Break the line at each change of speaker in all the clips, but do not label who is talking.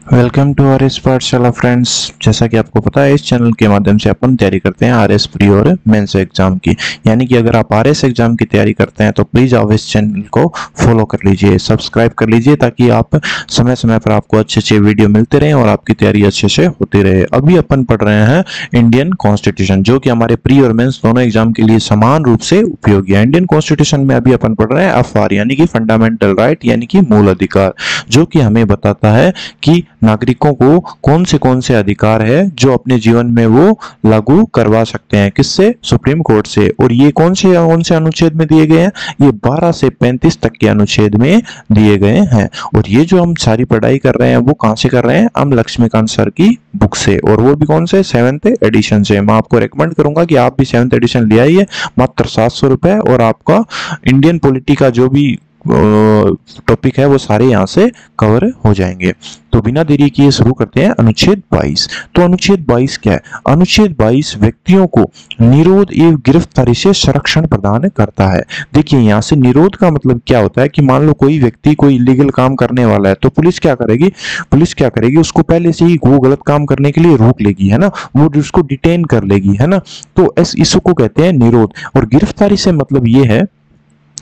Welcome to R S पाठशाला friends. जैसा कि आपको पता है, इस चैनल के माध्यम से अपन तैयारी करते हैं आर एस प्री और मेंस एग्जाम की। यानी कि अगर आप आर एस एग्जाम की तैयारी करते हैं तो प्लीज आप इस चैनल को फॉलो कर लीजिए, सब्सक्राइब कर लीजिए, ताकि आप समय समय पर आपको अच्छे अच्छे वीडियो मिलते रहे और आपकी तैयारी अच्छे से होती रहे। अभी अपन पढ़ रहे हैं इंडियन कॉन्स्टिट्यूशन, जो कि हमारे प्री और मेंस दोनों एग्जाम के लिए समान रूप से उपयोगी है। इंडियन कॉन्स्टिट्यूशन में अभी अपन पढ़ रहे हैं एफआर यानी कि फंडामेंटल राइट यानी कि मूल अधिकार, जो कि हमें बताता है कि नागरिकों को कौन से अधिकार है जो अपने जीवन में वो लागू करवा सकते हैं, किससे? सुप्रीम कोर्ट से। और ये कौन से अनुच्छेद में दिए गए हैं? ये 12 से 35 तक के अनुच्छेद में दिए गए हैं। और ये जो हम सारी पढ़ाई कर रहे हैं वो कहां से कर रहे हैं? हम लक्ष्मीकांत सर की बुक से, और वो भी कौन से? 7th एडिशन से। मैं आपको रेकमेंड करूंगा कि आप भी 7th एडिशन ले आइए, मात्र 700 रुपए, और आपका इंडियन पॉलिटी का जो भी टॉपिक है वो सारे यहाँ से कवर हो जाएंगे। तो बिना देरी किए शुरू करते हैं अनुच्छेद 22। तो अनुच्छेद 22 क्या है? अनुच्छेद 22 व्यक्तियों को निरोध एवं गिरफ्तारी से संरक्षण प्रदान करता है। देखिए, यहाँ से निरोध का मतलब क्या होता है कि मान लो कोई व्यक्ति कोई इलीगल काम करने वाला है, तो पुलिस क्या करेगी? पुलिस क्या करेगी? उसको पहले से ही वो गलत काम करने के लिए रोक लेगी, है ना, वो उसको डिटेन कर लेगी, है ना। तो इसको कहते हैं निरोध। और गिरफ्तारी से मतलब ये है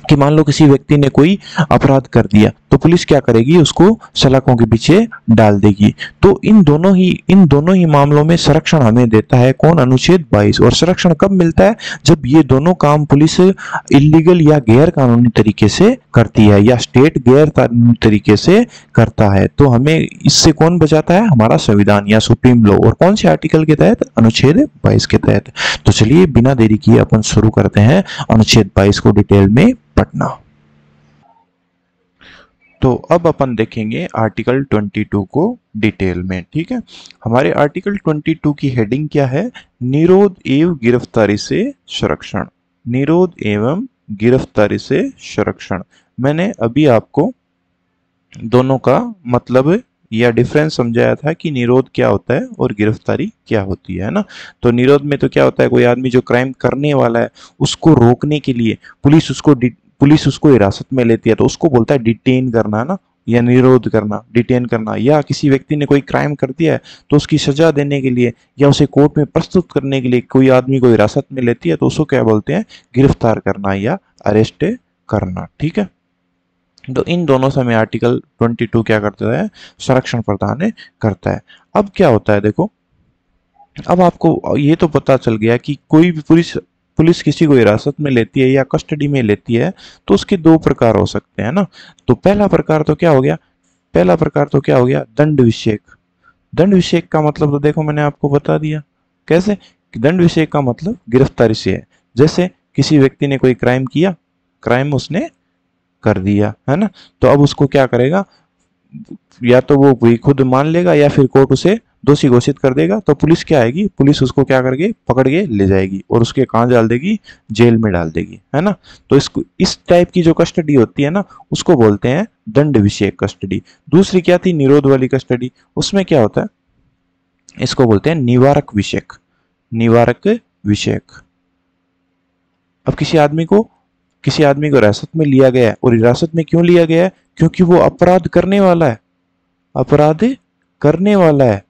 कि मान लो किसी व्यक्ति ने कोई अपराध कर दिया, तो पुलिस क्या करेगी? उसको सलाखों के पीछे डाल देगी। तो इन दोनों ही मामलों में संरक्षण हमें देता है कौन? अनुच्छेद 22। और संरक्षण कब मिलता है? जब ये दोनों काम पुलिस इलीगल या गैर कानूनी तरीके से करती है, या स्टेट गैर कानूनी तरीके से करता है। तो हमें इससे कौन बचाता है? हमारा संविधान या सुप्रीम लॉ। और कौन से आर्टिकल के तहत? अनुच्छेद 22 के तहत। तो चलिए बिना देरी किए अपन शुरू करते हैं अनुच्छेद 22 को डिटेल में पढ़ना। तो अब अपन देखेंगे आर्टिकल 22 को डिटेल में, ठीक है। हमारे आर्टिकल 22 की हेडिंग क्या है? निरोध एवं गिरफ्तारी से संरक्षण। निरोध एवं गिरफ्तारी से संरक्षण। मैंने अभी आपको दोनों का मतलब या डिफरेंस समझाया था कि निरोध क्या होता है और गिरफ्तारी क्या होती है ना। तो निरोध में तो क्या होता है, कोई आदमी जो क्राइम करने वाला है उसको रोकने के लिए पुलिस उसको हिरासत में लेती है, तो उसको बोलता है डिटेन करना, ना, या निरोध करना, डिटेन करना। या किसी व्यक्ति ने कोई क्राइम कर दिया है तो उसकी सजा देने के लिए या उसे कोर्ट में प्रस्तुत करने के लिए कोई आदमी को हिरासत में लेती है, तो उसको क्या बोलते हैं? गिरफ्तार करना या अरेस्ट करना, ठीक है। तो इन दोनों से हमें आर्टिकल 22 क्या करता है? संरक्षण प्रदान करता है। अब क्या होता है, देखो, अब आपको ये तो पता चल गया कि कोई भी पुलिस किसी को हिरासत में लेती है या कस्टडी में लेती है तो उसके दो प्रकार हो सकते हैं ना। तो पहला प्रकार तो क्या हो गया? दंड विषेक। दंड विषेक का मतलब तो देखो मैंने आपको बता दिया कैसे, कि दंड विषेक का मतलब गिरफ्तारी से है। जैसे किसी व्यक्ति ने कोई क्राइम किया, क्राइम उसने कर दिया, है ना, तो अब उसको क्या करेगा? या तो वो भी खुद मान लेगा या फिर कोर्ट उसे दोषी घोषित कर देगा। तो पुलिस क्या आएगी? पुलिस उसको क्या करके पकड़ के ले जाएगी और उसके कहाँ डाल देगी? जेल में डाल देगी, है ना। तो इसको इस टाइप की जो कस्टडी होती है ना, उसको बोलते हैं दंड विषयक कस्टडी। दूसरी क्या थी? निरोध वाली कस्टडी। उसमें क्या होता है? इसको बोलते हैं निवारक विषयक। निवारक विषयक। अब किसी आदमी को हिरासत में लिया गया है, और हिरासत में क्यों लिया गया है? क्योंकि वो अपराध करने वाला है,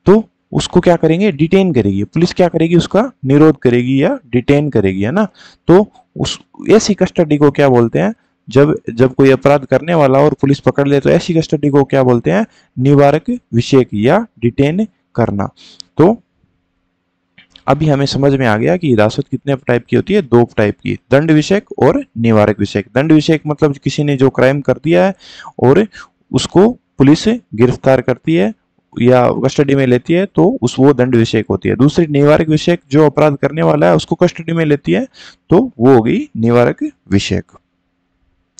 तो उसको क्या करेंगे? डिटेन करेगी पुलिस। क्या करेगी? उसका निरोध करेगी या डिटेन करेगी, है ना। तो उस ऐसी कस्टडी को क्या बोलते हैं? जब कोई अपराध करने वाला और पुलिस पकड़ ले, तो ऐसी कस्टडी को क्या बोलते हैं? निवारक विषयक या डिटेन करना। तो अभी हमें समझ में आ गया कि हिरासत कितने टाइप की होती है? 2 टाइप की, दंड विषयक और निवारक विषयक। दंड विषयक मतलब किसी ने जो क्राइम कर दिया है और उसको पुलिस गिरफ्तार करती है या कस्टडी में लेती है, तो वो दंड विषयक होती है। दूसरी निवारक विषयक, जो अपराध करने वाला है उसको कस्टडी में लेती है, तो वो हो गई निवारक विषयक।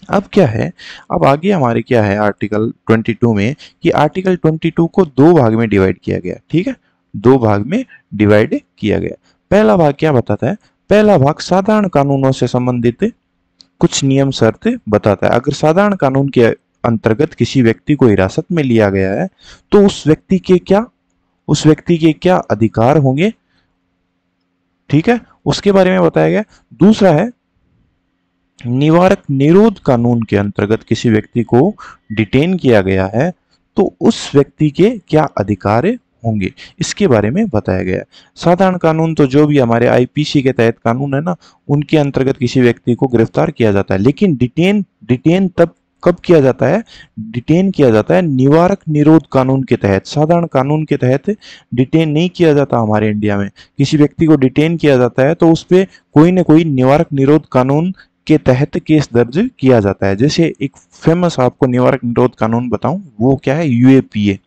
अब क्या है? अब आगे हमारे क्या है आर्टिकल 22 में, कि आर्टिकल 22 को 2 भाग में डिवाइड किया गया, ठीक है। 2 भाग में डिवाइड किया गया। पहला भाग क्या बताता है? पहला भाग साधारण कानूनों से संबंधित कुछ नियम शर्त बताता है। अगर साधारण कानून के अंतर्गत किसी व्यक्ति को हिरासत में लिया गया है, तो उस व्यक्ति के क्या अधिकार होंगे, ठीक है, उसके बारे में बताया गया। दूसरा है निवारक निरोध कानून के अंतर्गत किसी व्यक्ति को डिटेन किया गया है, तो उस व्यक्ति के क्या अधिकार होंगे, इसके बारे में बताया गया है। साधारण कानून तो जो भी हमारे आईपीसी के तहत कानून है ना, उनके अंतर्गत किसी व्यक्ति को गिरफ्तार किया जाता है। लेकिन डिटेन डिटेन तब कब किया जाता है? डिटेन किया जाता है निवारक निरोध कानून के तहत। साधारण कानून के तहत डिटेन नहीं किया जाता हमारे इंडिया में। किसी व्यक्ति को डिटेन किया जाता है तो उस पर कोई ना कोई निवारक निरोध कानून के तहत केस दर्ज किया जाता है। जैसे एक फेमस आपको निवारक निरोध कानून बताऊं, वो क्या है? UAPA,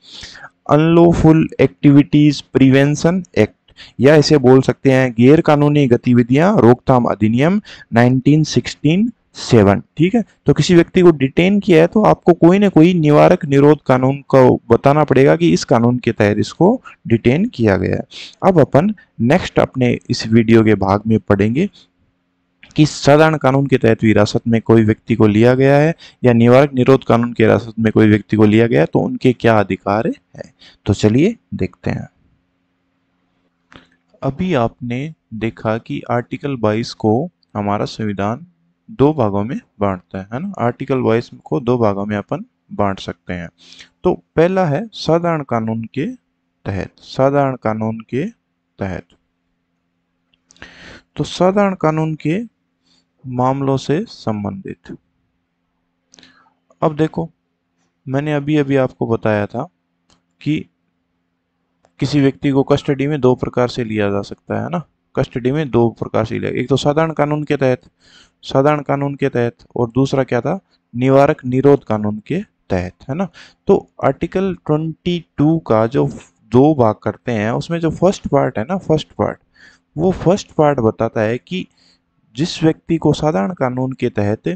unlawful activities prevention act, या इसे बोल सकते हैं गैर कानूनी गतिविधियां रोकथाम अधिनियम 1967। ठीक है, तो किसी व्यक्ति को डिटेन किया है तो आपको कोई ना कोई निवारक निरोध कानून को बताना पड़ेगा कि इस कानून के तहत इसको डिटेन किया गया है। अब अपन नेक्स्ट अपने इस वीडियो के भाग में पढ़ेंगे कि साधारण कानून के तहत विरासत में कोई व्यक्ति को लिया गया है या निवारक निरोध कानून के हिरासत में कोई व्यक्ति को लिया गया है तो उनके क्या अधिकार है। तो चलिए देखते हैं। अभी आपने देखा कि आर्टिकल 22 को हमारा संविधान दो भागों में बांटता है ना। आर्टिकल 22 को दो भागों में अपन बांट सकते हैं। तो पहला है साधारण कानून के तहत। साधारण कानून के तहत तो साधारण कानून के मामलों से संबंधित। अब देखो, मैंने अभी अभी आपको बताया था कि किसी व्यक्ति को कस्टडी में दो प्रकार से लिया जा सकता है ना। कस्टडी में दो प्रकार से लिया, एक तो साधारण कानून के तहत, साधारण कानून के तहत, और दूसरा क्या था? निवारक निरोध कानून के तहत, है ना। तो आर्टिकल 22 का जो दो भाग करते हैं उसमें जो फर्स्ट पार्ट है ना, फर्स्ट पार्ट, वो फर्स्ट पार्ट बताता है कि जिस व्यक्ति को साधारण कानून के तहत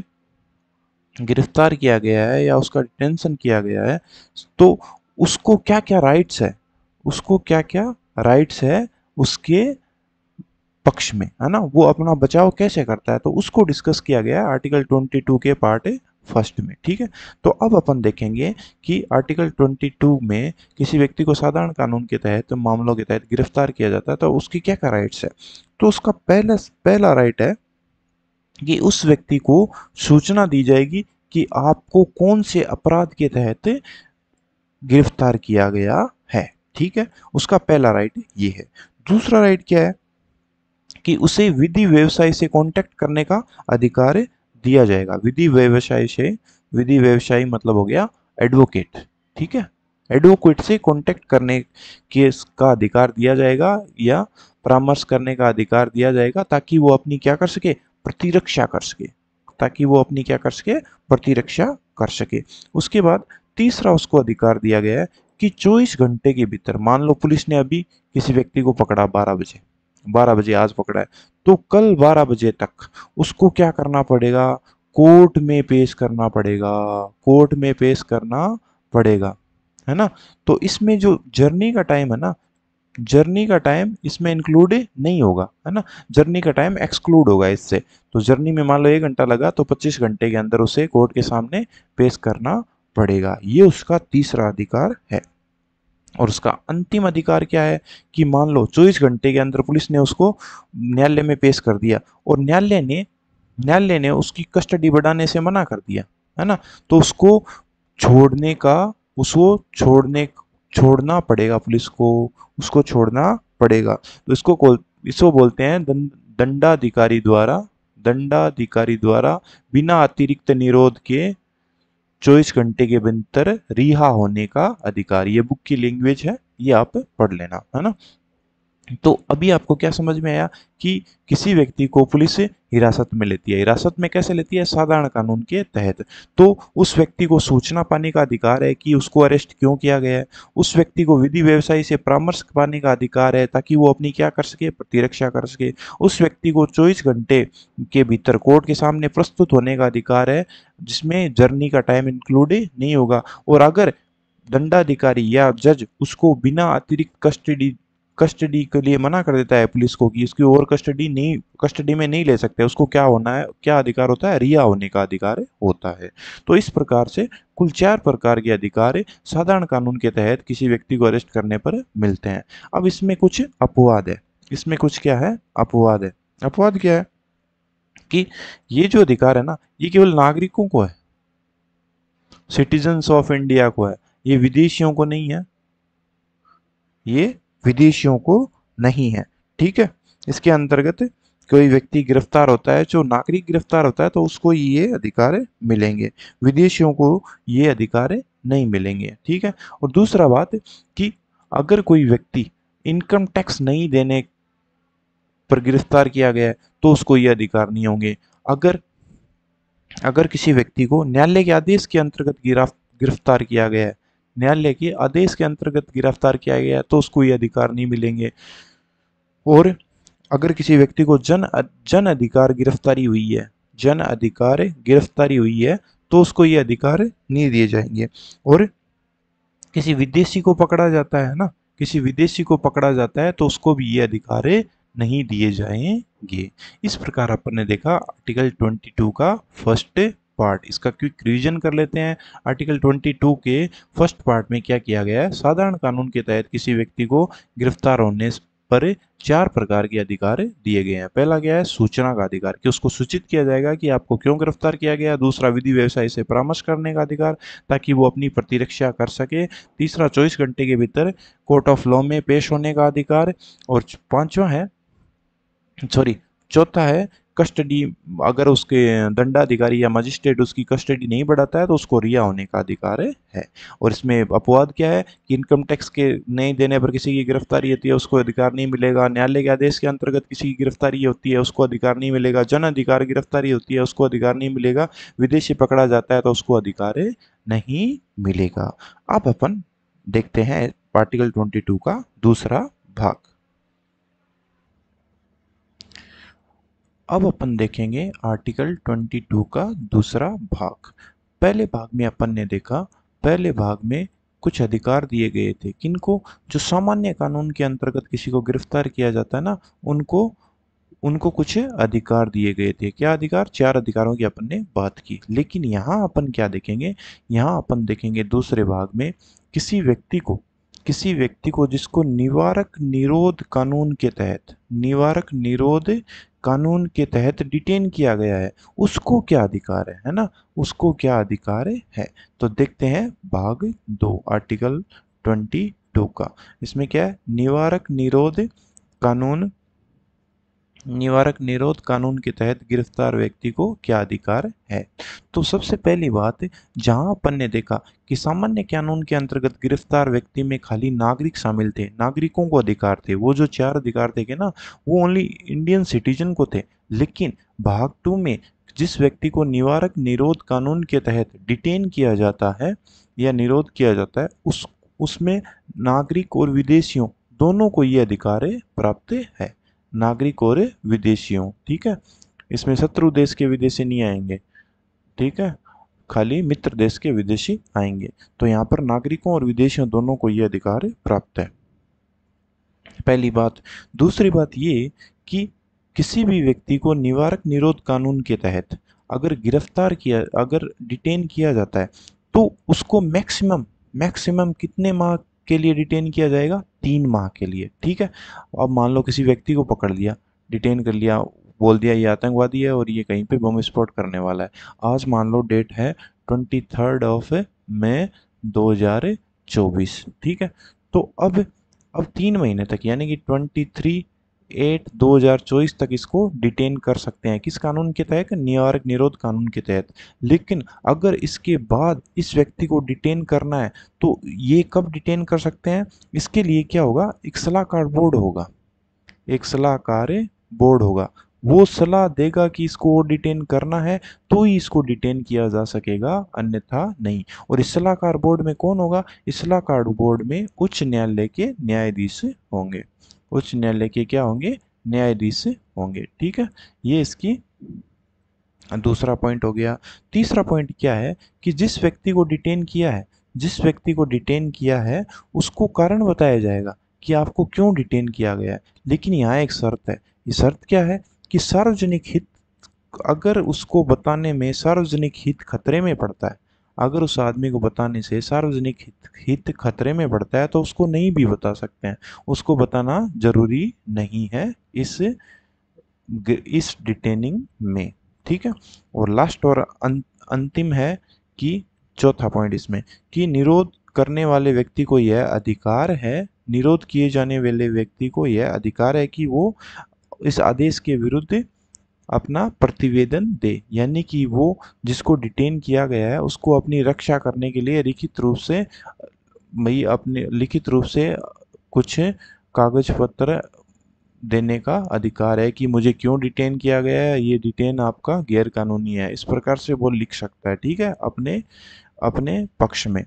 गिरफ्तार किया गया है या उसका डिटेंशन किया गया है तो उसको क्या क्या राइट्स है, उसको क्या क्या राइट्स है उसके पक्ष में, है ना। वो अपना बचाव कैसे करता है तो उसको डिस्कस किया गया है आर्टिकल 22 के पार्ट फर्स्ट में। ठीक है, तो अब अपन देखेंगे कि आर्टिकल 22 में किसी व्यक्ति को साधारण कानून के तहत मामलों के तहत गिरफ्तार किया जाता है तो उसकी क्या क्या राइट्स है। तो उसका पहला राइट है कि उस व्यक्ति को सूचना दी जाएगी कि आपको कौन से अपराध के तहत गिरफ्तार किया गया है। ठीक है, उसका पहला राइट ये है। दूसरा राइट क्या है कि उसे विधि व्यवसाय से कांटेक्ट करने का अधिकार दिया जाएगा। विधि व्यवसाय से, विधि व्यवसायी मतलब हो गया एडवोकेट। ठीक है, एडवोकेट से कांटेक्ट करने के का अधिकार दिया जाएगा या परामर्श करने का अधिकार दिया जाएगा ताकि वो अपनी क्या कर सके? प्रतिरक्षा कर सके, ताकि वो अपनी क्या कर सके? प्रतिरक्षा कर सके। उसके बाद तीसरा उसको अधिकार दिया गया है कि 24 घंटे के भीतर, मान लो पुलिस ने अभी किसी व्यक्ति को पकड़ा 12 बजे आज पकड़ा है, तो कल 12 बजे तक उसको क्या करना पड़ेगा? कोर्ट में पेश करना पड़ेगा, कोर्ट में पेश करना पड़ेगा, है ना। तो इसमें जो जर्नी का टाइम है ना, जर्नी का टाइम इसमें इंक्लूड नहीं होगा, है ना। जर्नी का टाइम एक्सक्लूड होगा इससे। तो जर्नी में मान लो 1 घंटा लगा तो 25 घंटे के अंदर उसे कोर्ट के सामने पेश करना पड़ेगा। ये उसका तीसरा अधिकार है। और उसका अंतिम अधिकार क्या है कि मान लो 24 घंटे के अंदर पुलिस ने उसको न्यायालय में पेश कर दिया और न्यायालय ने उसकी कस्टडी बढ़ाने से मना कर दिया, है ना। तो उसको छोड़ना पड़ेगा, पुलिस को उसको छोड़ना पड़ेगा। तो इसको बोलते हैं दंडाधिकारी द्वारा बिना अतिरिक्त निरोध के 24 घंटे के भीतर रिहा होने का अधिकार। ये बुक की लैंग्वेज है, ये आप पढ़ लेना, है ना। तो अभी आपको क्या समझ में आया कि किसी व्यक्ति को पुलिस हिरासत में लेती है। हिरासत में कैसे लेती है? साधारण कानून के तहत। तो उस व्यक्ति को सूचना पाने का अधिकार है कि उसको अरेस्ट क्यों किया गया है। उस व्यक्ति को विधि व्यवसायी से परामर्श पाने का अधिकार है ताकि वो अपनी क्या कर सके? प्रतिरक्षा कर सके। उस व्यक्ति को 24 घंटे के भीतर कोर्ट के सामने प्रस्तुत होने का अधिकार है जिसमें जर्नी का टाइम इंक्लूड नहीं होगा। और अगर दंडाधिकारी या जज उसको बिना अतिरिक्त कस्टडी के लिए मना कर देता है पुलिस को कि उसकी और कस्टडी में नहीं ले सकते, उसको क्या होना है, क्या अधिकार होता है? रिहा होने का अधिकार होता है। तो इस प्रकार से कुल 4 प्रकार के अधिकार साधारण कानून के तहत किसी व्यक्ति को अरेस्ट करने पर मिलते हैं। अब इसमें कुछ अपवाद है। इसमें कुछ क्या है? अपवाद है। अपवाद क्या है कि ये जो अधिकार है ना, ये केवल नागरिकों को है, सिटीजन्स ऑफ इंडिया को है। ये विदेशियों को नहीं है, ये विदेशियों को नहीं है। ठीक है, इसके अंतर्गत कोई व्यक्ति गिरफ्तार होता है, जो नागरिक गिरफ्तार होता है, तो उसको ये अधिकार मिलेंगे, विदेशियों को ये अधिकार नहीं मिलेंगे। ठीक है, और दूसरा बात कि अगर कोई व्यक्ति इनकम टैक्स नहीं देने पर गिरफ्तार किया गया है तो उसको ये अधिकार नहीं होंगे। अगर अगर किसी व्यक्ति को न्यायालय के आदेश के अंतर्गत गिरफ्तार किया गया है, न्यायालय के आदेश के अंतर्गत गिरफ्तार किया गया है, तो उसको ये अधिकार नहीं मिलेंगे। और अगर किसी व्यक्ति को जन अधिकार गिरफ्तारी हुई है, जन अधिकार गिरफ्तारी हुई है, तो उसको ये अधिकार नहीं दिए जाएंगे। और किसी विदेशी को पकड़ा जाता है ना, किसी विदेशी को पकड़ा जाता है तो उसको भी ये अधिकार नहीं दिए जाएंगे। इस प्रकार अपन ने देखा आर्टिकल 22 का फर्स्ट पार्ट। इसका क्विक रिवीजन कर लेते हैं। आर्टिकल 22 के फर्स्ट पार्ट में क्या किया गया है, साधारण कानून के तहत किसी व्यक्ति को गिरफ्तार होने पर 4 प्रकार के अधिकार दिए गए हैं। पहला क्या है, सूचना का अधिकार, कि उसको सूचित किया जाएगा कि आपको क्यों गिरफ्तार किया गया। दूसरा, विधि व्यवसाय से परामर्श करने का अधिकार, ताकि वो अपनी प्रतिरक्षा कर सके। तीसरा, 24 घंटे के भीतर कोर्ट ऑफ लॉ में पेश होने का अधिकार। और पांचवा है, सॉरी, चौथा है कस्टडी। अगर उसके दंडाधिकारी या मजिस्ट्रेट उसकी कस्टडी नहीं बढ़ाता है तो उसको रिहा होने का अधिकार है। और इसमें अपवाद क्या है कि इनकम टैक्स के नहीं देने पर किसी की गिरफ्तारी होती है उसको अधिकार नहीं मिलेगा। न्यायालय के आदेश के अंतर्गत किसी की गिरफ्तारी होती है उसको अधिकार नहीं मिलेगा। जन अधिकार गिरफ्तारी होती है उसको अधिकार नहीं मिलेगा। विदेशी पकड़ा जाता है तो उसको अधिकार नहीं मिलेगा। अब अपन देखते हैं आर्टिकल 22 का दूसरा भाग। अब अपन देखेंगे आर्टिकल 22 का दूसरा भाग। पहले भाग में अपन ने देखा, पहले भाग में कुछ अधिकार दिए गए थे किनको, जो सामान्य कानून के अंतर्गत किसी को गिरफ्तार किया जाता है ना, उनको उनको कुछ अधिकार दिए गए थे। क्या अधिकार, 4 अधिकारों की अपन ने बात की। लेकिन यहाँ अपन क्या देखेंगे, यहाँ अपन देखेंगे दूसरे भाग में किसी व्यक्ति को जिसको निवारक निरोध कानून के तहत, निवारक निरोध कानून के तहत डिटेन किया गया है, उसको क्या अधिकार है ना, उसको क्या अधिकार है। तो देखते हैं भाग 2 आर्टिकल 22 का। इसमें क्या है, निवारक निरोध कानून के तहत गिरफ्तार व्यक्ति को क्या अधिकार है। तो सबसे पहली बात, जहां अपन ने देखा कि सामान्य कानून के अंतर्गत गिरफ्तार व्यक्ति में खाली नागरिक शामिल थे, नागरिकों को अधिकार थे, वो जो 4 अधिकार थे कि ना, वो ओनली इंडियन सिटीजन को थे। लेकिन भाग 2 में जिस व्यक्ति को निवारक निरोध कानून के तहत डिटेन किया जाता है या निरोध किया जाता है, उसमें नागरिक और विदेशियों दोनों को ये अधिकार प्राप्त है, नागरिक और विदेशियों। ठीक है, इसमें शत्रु देश के विदेशी नहीं आएंगे। ठीक है, खाली मित्र देश के विदेशी आएंगे। तो यहाँ पर नागरिकों और विदेशियों दोनों को ये अधिकार प्राप्त है, पहली बात। दूसरी बात ये कि किसी भी व्यक्ति को निवारक निरोध कानून के तहत अगर डिटेन किया जाता है तो उसको मैक्सिमम कितने माह के लिए डिटेन किया जाएगा, 3 माह के लिए। ठीक है, अब मान लो किसी व्यक्ति को पकड़ लिया, डिटेन कर लिया, बोल दिया ये आतंकवादी है और ये कहीं पे बम विस्फोट करने वाला है। आज मान लो डेट है 23 मई 2024। ठीक है, तो अब 3 महीने तक, यानी कि 23/8/2024 तक इसको डिटेन कर सकते हैं। किस कानून के तहत, निवारक निरोध कानून के तहत। लेकिन अगर इसके बाद इस व्यक्ति को डिटेन करना है तो ये कब डिटेन कर सकते हैं, इसके लिए क्या होगा, एक सलाहकार बोर्ड होगा, एक सलाहकार बोर्ड होगा। वो सलाह देगा कि इसको डिटेन करना है तो ही इसको डिटेन किया जा सकेगा, अन्यथा नहीं। और इस सलाहकार बोर्ड में कौन होगा, इस सलाहकार बोर्ड में उच्च न्यायालय के न्यायाधीश होंगे, उच्च न्यायालय के क्या होंगे, न्यायाधीश होंगे। ठीक है, ये इसकी दूसरा पॉइंट हो गया। तीसरा पॉइंट क्या है कि जिस व्यक्ति को डिटेन किया है उसको कारण बताया जाएगा कि आपको क्यों डिटेन किया गया है। लेकिन यहाँ एक शर्त है, ये शर्त क्या है कि सार्वजनिक हित, अगर उसको बताने में सार्वजनिक हित खतरे में पड़ता है, अगर उस आदमी को बताने से सार्वजनिक हित खतरे में पड़ता है तो उसको नहीं भी बता सकते हैं, उसको बताना जरूरी नहीं है इस डिटेनिंग में। ठीक है, और लास्ट और अंतिम है कि चौथा पॉइंट इसमें कि निरोध करने वाले व्यक्ति को यह अधिकार है, निरोध किए जाने वाले व्यक्ति को यह अधिकार है कि वो इस आदेश के विरुद्ध अपना प्रतिवेदन दे, यानी कि वो जिसको डिटेन किया गया है उसको अपनी रक्षा करने के लिए लिखित रूप से कुछ कागज पत्र देने का अधिकार है कि मुझे क्यों डिटेन किया गया है, ये डिटेन आपका गैर कानूनी है, इस प्रकार से वो लिख सकता है, ठीक है, अपने अपने पक्ष में।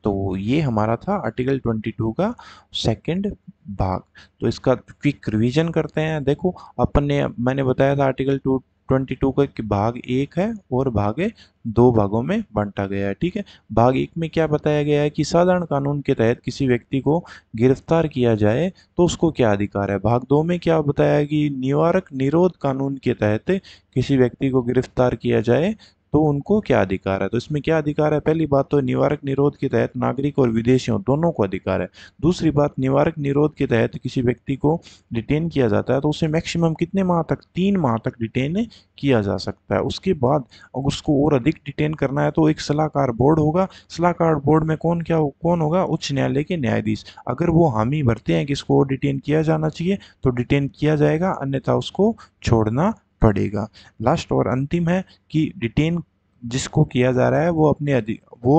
तो ये हमारा था आर्टिकल 22 का सेकंड भाग। तो इसका क्विक रिवीजन करते हैं। देखो मैंने बताया था आर्टिकल 22 का कि भाग 1 है और भाग 2 भागों में बांटा गया है, ठीक है। भाग 1 में क्या बताया गया है कि साधारण कानून के तहत किसी व्यक्ति को गिरफ्तार किया जाए तो उसको क्या अधिकार है। भाग 2 में क्या बताया है कि निवारक निरोध कानून के तहत किसी व्यक्ति को गिरफ्तार किया जाए तो उनको क्या अधिकार है। तो इसमें क्या अधिकार है, पहली बात तो निवारक निरोध के तहत नागरिक और विदेशियों दोनों को अधिकार है। दूसरी बात, निवारक निरोध के तहत किसी व्यक्ति को डिटेन किया जाता है तो उसे मैक्सिमम कितने माह तक, 3 माह तक डिटेन किया जा सकता है। उसके बाद अगर उसको और अधिक डिटेन करना है तो एक सलाहकार बोर्ड होगा। सलाहकार बोर्ड में कौन होगा, उच्च न्यायालय के न्यायाधीश। अगर वो हामी भरते हैं कि इसको और डिटेन किया जाना चाहिए तो डिटेन किया जाएगा, अन्यथा उसको छोड़ना पड़ेगा। लास्ट और अंतिम है कि डिटेन जिसको किया जा रहा है वो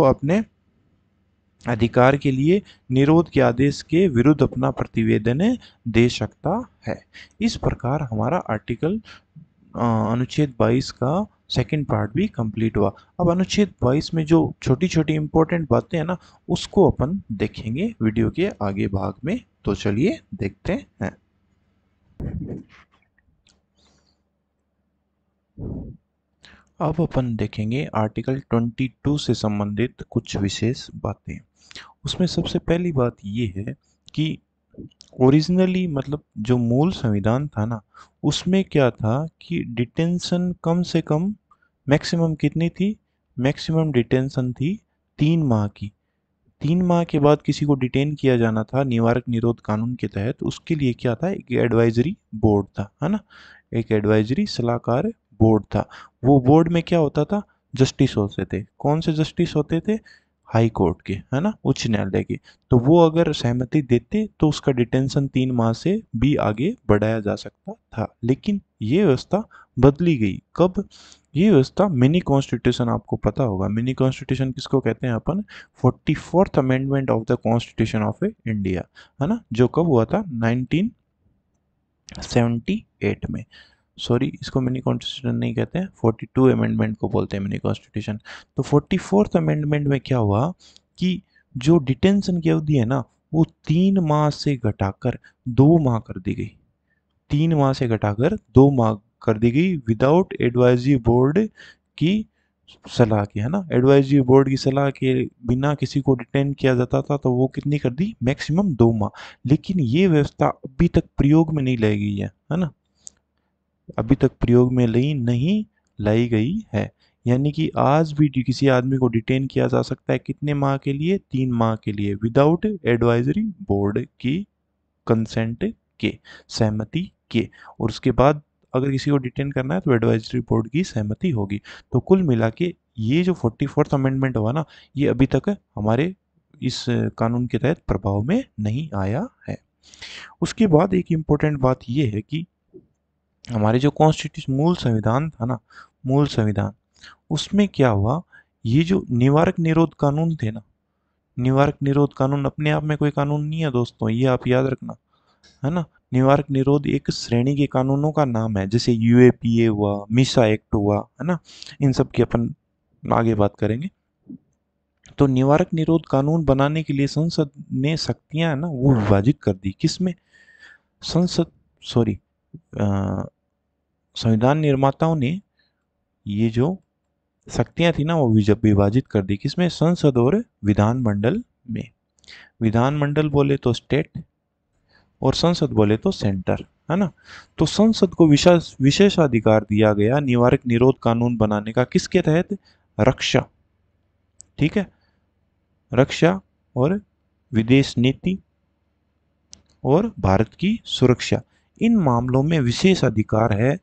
अपने अधिकार के लिए निरोध के आदेश के विरुद्ध अपना प्रतिवेदन दे सकता है। इस प्रकार हमारा अनुच्छेद 22 का सेकंड पार्ट भी कंप्लीट हुआ। अब अनुच्छेद 22 में जो छोटी छोटी इंपॉर्टेंट बातें हैं ना, उसको अपन देखेंगे वीडियो के आगे भाग में। तो चलिए देखते हैं। अब अपन देखेंगे आर्टिकल 22 से संबंधित कुछ विशेष बातें। उसमें सबसे पहली बात ये है कि ओरिजिनली मतलब जो मूल संविधान था ना, उसमें क्या था कि डिटेंशन कम से कम मैक्सिमम कितनी थी, मैक्सिमम डिटेंशन थी 3 माह की। 3 माह के बाद किसी को डिटेन किया जाना था निवारक निरोध कानून के तहत, उसके लिए क्या था, एक एडवाइजरी बोर्ड था, है ना, एक एडवाइजरी सलाहकार बोर्ड था। वो बोर्ड में क्या होता था, जस्टिस होते थे। कौन से जस्टिस होते थे, हाई कोर्ट के, है ना, उच्च न्यायालय के। तो वो अगर सहमति देते तो उसका डिटेंशन 3 माह से भी आगे बढ़ाया जा सकता था। लेकिन ये व्यवस्था बदली गई। कब, ये व्यवस्था मिनी कॉन्स्टिट्यूशन, आपको पता होगा मिनी कॉन्स्टिट्यूशन किसको कहते हैं अपन, 44th amendment of the constitution of India, है ना, जो कब हुआ था 1978 में। सॉरी, इसको मिनी कॉन्स्टिट्यूशन नहीं कहते हैं, 42 अमेंडमेंट को बोलते हैं मिनी कॉन्स्टिट्यूशन। तो 44th अमेंडमेंट में क्या हुआ कि जो डिटेंशन की अवधि है ना, वो 3 माह से घटाकर 2 माह कर दी गई। 3 माह से घटाकर 2 माह कर दी गई विदाउट एडवाइजरी बोर्ड की सलाह के, है ना। एडवाइजरी बोर्ड की सलाह के बिना किसी को डिटेन किया जाता था तो वो कितनी कर दी, मैक्सिमम 2 माह। लेकिन ये व्यवस्था अभी तक प्रयोग में नहीं लाई गई है ना, अभी तक प्रयोग में नहीं लाई गई है। यानी कि आज भी किसी आदमी को डिटेन किया जा सकता है कितने माह के लिए, 3 माह के लिए, विदाउट एडवाइजरी बोर्ड की कंसेंट के, सहमति के। और उसके बाद अगर किसी को डिटेन करना है तो एडवाइजरी बोर्ड की सहमति होगी। तो कुल मिला के ये जो 44th अमेंडमेंट हुआ ना, ये अभी तक हमारे इस कानून के तहत प्रभाव में नहीं आया है। उसके बाद एक इम्पोर्टेंट बात ये है कि हमारे जो कॉन्स्टिट्यूशन मूल संविधान था ना, मूल संविधान, उसमें क्या हुआ, ये जो निवारक निरोध कानून थे ना, निवारक निरोध कानून अपने आप में कोई कानून नहीं है दोस्तों, ये आप याद रखना, है ना। निवारक निरोध एक श्रेणी के कानूनों का नाम है, जैसे यूएपीए हुआ, मीसा एक्ट हुआ, है ना, इन सब की अपन आगे बात करेंगे। तो निवारक निरोध कानून बनाने के लिए संसद ने शक्तियां है ना वो विभाजित कर दी। किसमें, संसद, सॉरी, संविधान निर्माताओं ने ये जो शक्तियां थी ना वो विभाजित कर दी। किसमें, संसद और विधानमंडल में। विधानमंडल बोले तो स्टेट और संसद बोले तो सेंटर, है ना। तो संसद को विशेषाधिकार दिया गया निवारक निरोध कानून बनाने का, किसके तहत, रक्षा, ठीक है, रक्षा और विदेश नीति और भारत की सुरक्षा, इन मामलों में विशेष अधिकार है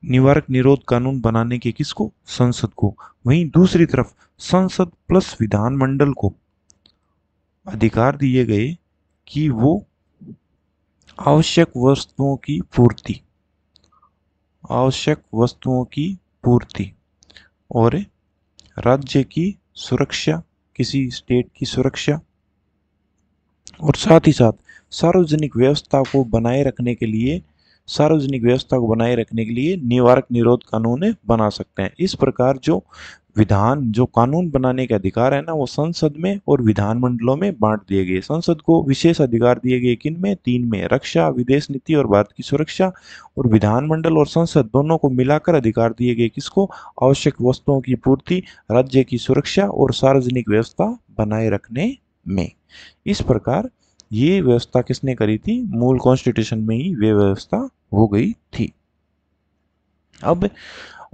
निवारक निरोध कानून बनाने के किसको? संसद को। वहीं दूसरी तरफ संसद प्लस विधानमंडल को अधिकार दिए गए कि वो आवश्यक वस्तुओं की पूर्ति, आवश्यक वस्तुओं की पूर्ति और राज्य की सुरक्षा, किसी स्टेट की सुरक्षा और साथ ही साथ सार्वजनिक व्यवस्था को बनाए रखने के लिए, सार्वजनिक व्यवस्था को बनाए रखने के लिए निवारक निरोध कानून बना सकते हैं। इस प्रकार जो कानून बनाने के अधिकार है ना, वो संसद में और विधानमंडलों में बांट दिए गए। संसद को विशेष अधिकार दिए गए किन में? तीन में, रक्षा, विदेश नीति और भारत की सुरक्षा। और विधानमंडल और संसद दोनों को मिलाकर अधिकार दिए गए किसको? आवश्यक वस्तुओं की पूर्ति, राज्य की सुरक्षा और सार्वजनिक व्यवस्था बनाए रखने में। इस प्रकार ये व्यवस्था किसने करी थी? मूल कॉन्स्टिट्यूशन में ही वे व्यवस्था हो गई थी। अब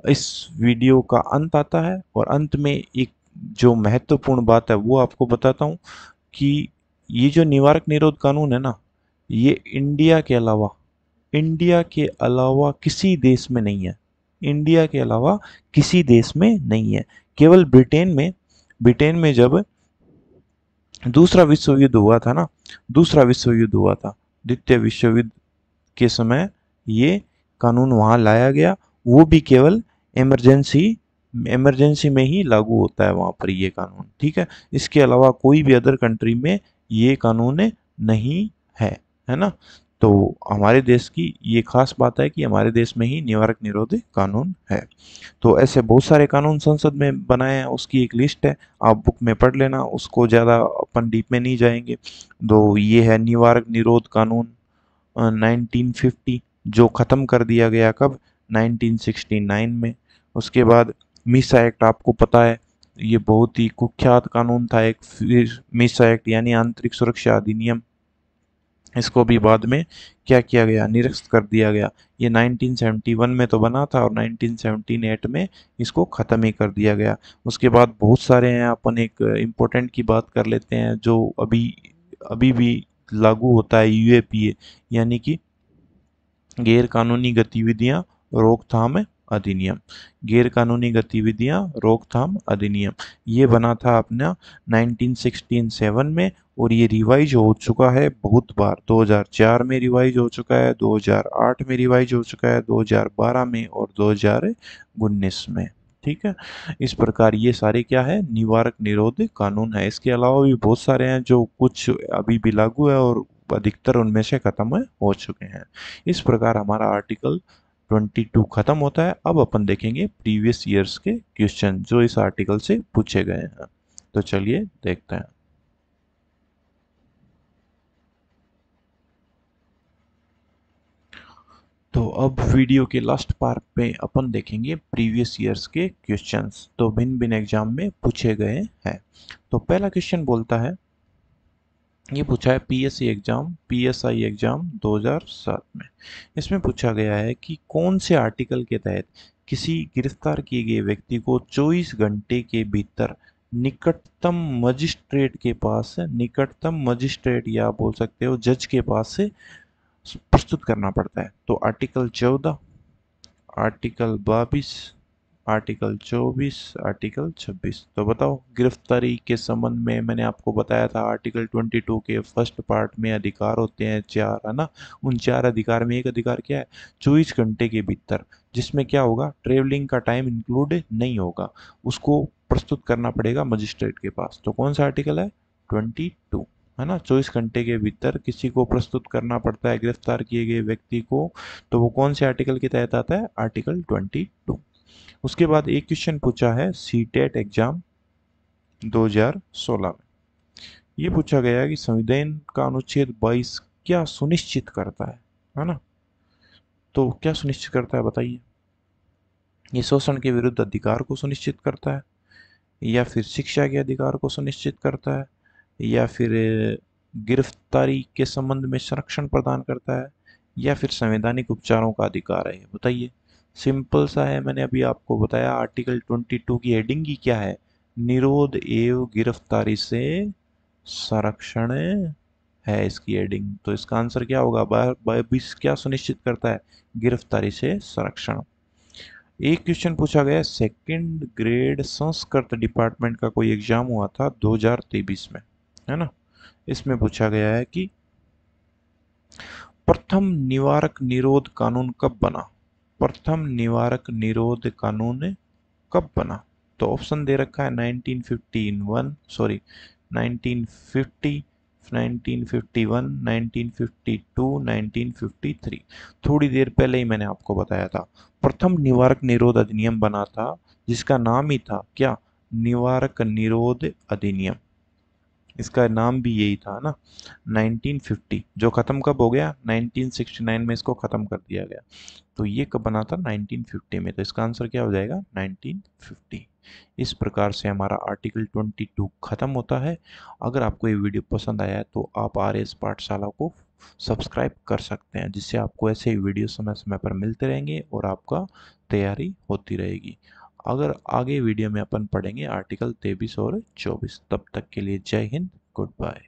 इस वीडियो का अंत आता है और अंत में एक जो महत्वपूर्ण बात है वो आपको बताता हूं कि ये जो निवारक निरोध कानून है ना, ये इंडिया के अलावा किसी देश में नहीं है। इंडिया के अलावा किसी देश में नहीं है। केवल ब्रिटेन में जब दूसरा विश्व युद्ध हुआ था ना, दूसरा विश्व युद्ध हुआ था, द्वितीय विश्व युद्ध के समय ये कानून वहां लाया गया। वो भी केवल इमरजेंसी में ही लागू होता है वहां पर ये कानून, ठीक है। इसके अलावा कोई भी अदर कंट्री में ये कानून नहीं है ना। तो हमारे देश की ये खास बात है कि हमारे देश में ही निवारक निरोध कानून है। तो ऐसे बहुत सारे कानून संसद में बनाए हैं, उसकी एक लिस्ट है, आप बुक में पढ़ लेना, उसको ज़्यादा अपन डीप में नहीं जाएंगे। तो ये है निवारक निरोध कानून 1950, जो ख़त्म कर दिया गया कब? 1969 में। उसके बाद मीसा एक्ट, आपको पता है ये बहुत ही कुख्यात कानून था एक, मीसा एक्ट यानी आंतरिक सुरक्षा अधिनियम। इसको भी बाद में क्या किया गया? निरस्त कर दिया गया। ये 1971 में तो बना था और 1978 में इसको ख़त्म ही कर दिया गया। उसके बाद बहुत सारे हैं, अपन एक इम्पोर्टेंट की बात कर लेते हैं जो अभी अभी भी लागू होता है, यूएपीए यानी कि गैर कानूनी गतिविधियां रोकथाम अधिनियम। गैर कानूनी गतिविधियां रोकथाम अधिनियम ये बना था अपना 1967 में, और ये रिवाइज हो चुका है बहुत बार। 2004 में रिवाइज हो चुका है, 2008 में रिवाइज हो चुका है, 2012 में और 2019 में, ठीक है। इस प्रकार ये सारे क्या है? निवारक निरोध कानून है। इसके अलावा भी बहुत सारे हैं जो कुछ अभी भी लागू है और अधिकतर उनमें से खत्म हो चुके हैं। इस प्रकार हमारा आर्टिकल 22 खत्म होता है। अब अपन देखेंगे प्रीवियस ईयर्स के क्वेश्चन जो इस आर्टिकल से पूछे गए हैं। तो चलिए देखते हैं। तो अब वीडियो के लास्ट पार्ट पे अपन देखेंगे प्रीवियस ईयर्स के क्वेश्चंस, तो भिन्न भिन्न एग्जाम में पूछे गए हैं। तो पहला क्वेश्चन बोलता है, ये पूछा है पीएसआई एग्जाम 2007 में। इसमें पूछा गया है कि कौन से आर्टिकल के तहत किसी गिरफ्तार किए गए व्यक्ति को 24 घंटे के भीतर निकटतम मजिस्ट्रेट के पास, निकटतम मजिस्ट्रेट या बोल सकते हो जज के पास से प्रस्तुत करना पड़ता है? तो आर्टिकल 14, आर्टिकल 22, आर्टिकल 24, आर्टिकल 26। तो बताओ, गिरफ्तारी के संबंध में मैंने आपको बताया था आर्टिकल 22 के फर्स्ट पार्ट में अधिकार होते हैं 4, है ना। उन 4 अधिकार में एक अधिकार क्या है? 24 घंटे के भीतर, जिसमें क्या होगा? ट्रेवलिंग का टाइम इंक्लूड नहीं होगा, उसको प्रस्तुत करना पड़ेगा मजिस्ट्रेट के पास। तो कौन सा आर्टिकल है? 22, है ना। 24 घंटे के भीतर किसी को प्रस्तुत करना पड़ता है, गिरफ्तार किए गए व्यक्ति को। तो वो कौन से आर्टिकल के तहत आता है? आर्टिकल 22। उसके बाद एक क्वेश्चन पूछा है सीटेट एग्जाम 2016 में। ये पूछा गया है कि संविधान का अनुच्छेद 22 क्या सुनिश्चित करता है ना। तो क्या सुनिश्चित करता है बताइए? ये शोषण के विरुद्ध अधिकार को सुनिश्चित करता है, या फिर शिक्षा के अधिकार को सुनिश्चित करता है, या फिर गिरफ्तारी के संबंध में संरक्षण प्रदान करता है, या फिर संवैधानिक उपचारों का अधिकार है? बताइए। सिंपल सा है, मैंने अभी आपको बताया। आर्टिकल 22 की हेडिंग ही क्या है? निरोध एवं गिरफ्तारी से संरक्षण है इसकी हेडिंग। तो इसका आंसर क्या होगा? 22 क्या सुनिश्चित करता है? गिरफ्तारी से संरक्षण। एक क्वेश्चन पूछा गया, सेकंड ग्रेड संस्कृत डिपार्टमेंट का कोई एग्जाम हुआ था 2023 में, है ना। इसमें पूछा गया है कि प्रथम निवारक निरोध कानून कब बना। प्रथम निवारक निरोध कानून कब बना। तो ऑप्शन दे रखा है 1951, सॉरी 1950, 1951, 1952, 1953। थोड़ी देर पहले ही मैंने आपको बताया था, प्रथम निवारक निरोध अधिनियम बना था, जिसका नाम ही था क्या, निवारक निरोध अधिनियम। इसका नाम भी यही था ना, 1950, जो खत्म कब हो गया 1969 में, इसको खत्म कर दिया गया। तो ये कब बना था 1950 में, तो इसका आंसर क्या हो जाएगा 1950। इस प्रकार से हमारा आर्टिकल 22 खत्म होता है। अगर आपको ये वीडियो पसंद आया है तो आप RS पाठशाला को सब्सक्राइब कर सकते हैं, जिससे आपको ऐसे ही वीडियो समय समय पर मिलते रहेंगे और आपका तैयारी होती रहेगी। अगर आगे वीडियो में अपन पढ़ेंगे आर्टिकल 23 और 24। तब तक के लिए जय हिंद, गुड बाय।